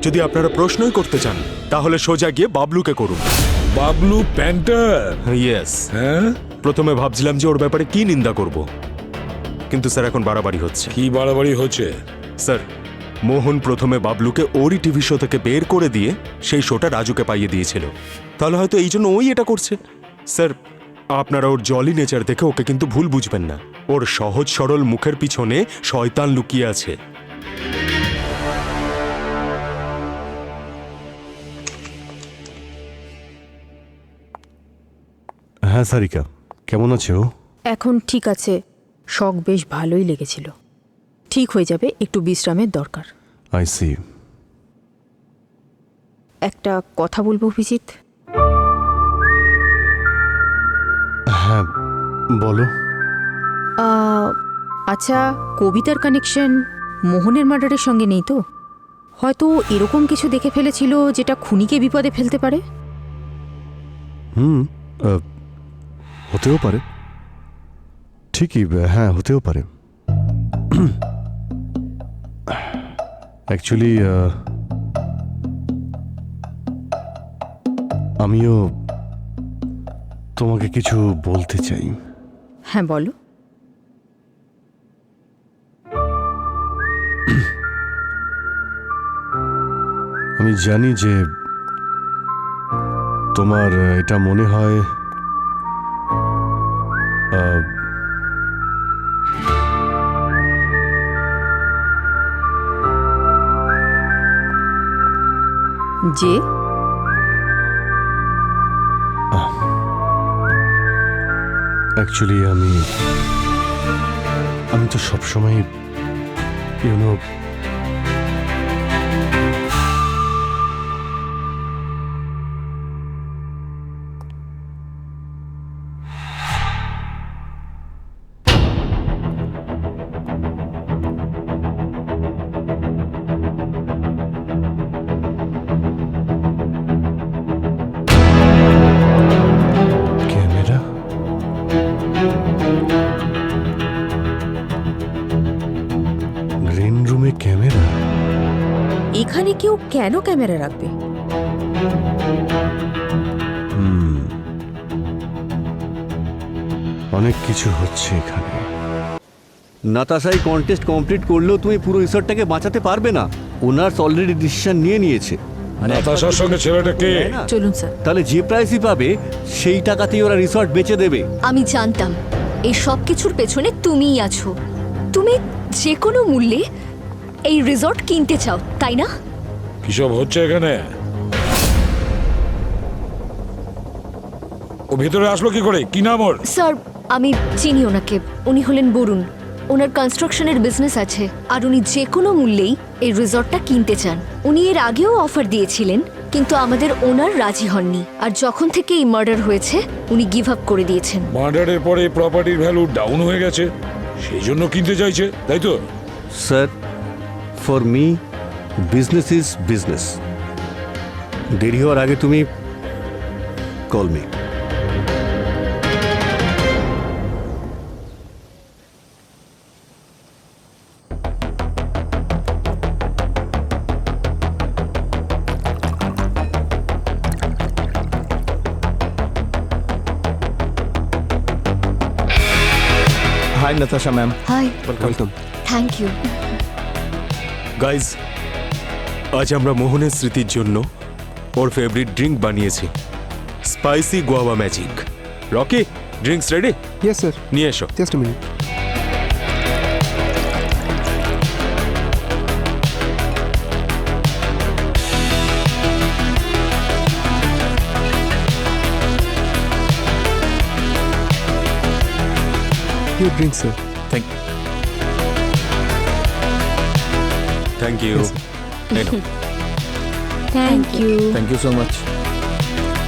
যদি আপনারা প্রশ্নই করতে চান তাহলে সোজা গিয়ে বাবলুকে করুন। বাবলু প্যান্টার? ইয়েস। হ্যাঁ, প্রথমে ভাবছিলাম যে ওর ব্যাপারে কি নিন্দা করব, কিন্তু স্যার এখন বাড়াবাড়ি হচ্ছে। কি বাড়াবাড়ি হচ্ছে? স্যার, মোহন প্রথমে বাবলুকে ওরই টিভি শো থেকে বের করে দিয়ে সেই শোটা রাজুকে পাইয়ে দিয়েছিল। তাহলে হয়তো এই জন্য ওই এটা করছে। স্যার, আপনারা ওর জলি নেচার দেখে ওকে কিন্তু ভুল বুঝবেন না। ওর সহজ সরল মুখের পিছনে শয়তান লুকিয়ে আছে। হ্যাঁ সারিকা, কেমন আছে ও? এখন ঠিক আছে, শখ বেশ ভালোই লেগেছিল। ঠিক হয়ে যাবে, একটু বিশ্রামের দরকার। I see. একটা কথা বলবো অভিজিৎ। হ্যাঁ বলো। আচ্ছা, কবিতার কানেকশন মোহনের মার্ডারের সঙ্গে নেই তো? হয়তো এরকম কিছু দেখে ফেলেছিল যেটা খুনিকে বিপদে ফেলতে পারে। হতেও পারে, ঠিকই। হ্যাঁ, হতেও পারে। অ্যাকচুয়ালি আমিও তোমাকে কিছু বলতে চাই। হ্যাঁ বলো। আমি জানি যে তোমার এটা মনে হয় যে অ্যাকচুয়ালি আমি তো সবসময় ইউনো এখানে কেউ কেন ক্যামেরা রাখবে? অনেক কিছু হচ্ছে এখানে। নাতাশাই কন্টেস্ট কমপ্লিট করলেও তুমি পুরো রিসর্টটাকে বাঁচাতে পারবে না। ওনার্স অলরেডি ডিসিশন নিয়ে নিয়েছে। নাতাশার সঙ্গে ছেলেটাকে চলুন স্যার। তাহলে যে প্রাইসই পাবে সেই টাকাতেই ওরা রিসর্ট বেচে দেবে। আমি জানতাম এই সব কিছুর পেছনে তুমিই আছো। তুমি যে কোনো মূল্যে এই রিসর্ট কিনতে চাও, তাই না? কিসব হচ্ছে এখানে? ও ভেতরে আসলো কি করে? কি নাম ওর? স্যার, আমি চিনি ওনাকে। উনি হলেন বরুণ। ওনার কনস্ট্রাকশনের বিজনেস আছে আর উনি যে কোনো মূল্যেই এই রিসর্টটা কিনতে চান। উনি এর আগেও অফার দিয়েছিলেন, কিন্তু আমাদের ওনার রাজি হননি। আর যখন থেকে এই মার্ডার হয়েছে উনি গিভ আপ করে দিয়েছেন। মার্ডারের পরে প্রপার্টির ভ্যালু ডাউন হয়ে গেছে, সেই জন্য কিনতে চাইছে, তাই তো? Sir, for me business is business. দেরি হওয়ার আগে তুমি call me. Hi Natasha ma'am. Hi, welcome. Thank you. Guys, আজ আমরা মোহনের স্মৃতির জন্য ওর ফেভারিট ড্রিঙ্ক বানিয়েছি, spicy guava magic. Rocky, drinks ready? Yes sir, নিয়ে এসো। Just a minute. Your drink, sir. Thank you. Thank you. Thank you so much.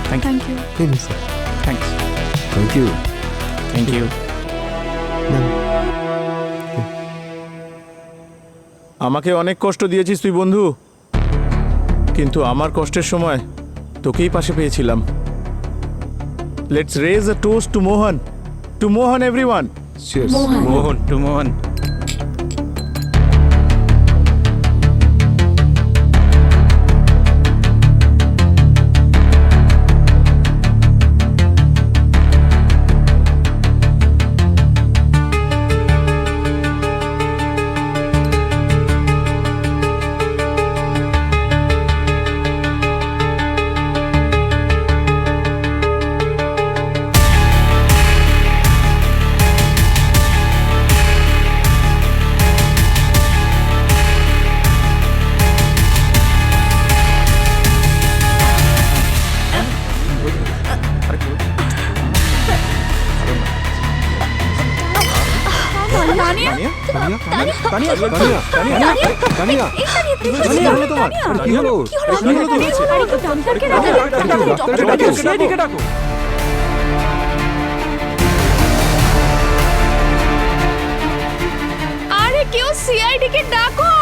Thank you. Thank you, sir. Thanks. Thank you. Thank you. আমাকে অনেক কষ্ট দিয়েছিস তুই বন্ধু, কিন্তু আমার কষ্টের সময় তোকেই পাশে পেয়েছিলাম। Let's raise a toast to Mohan. To Mohan everyone. Cheers. Mohan. To Mohan. Tania, Tania, Tania, Tania, Tania, Tania, হলো তোমার? আরে কি হলো? কি হলো তোমার? ডাক্তারকে ডাকো। আরে কেউ সিআইডি কে ডাকো।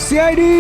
সিআইডি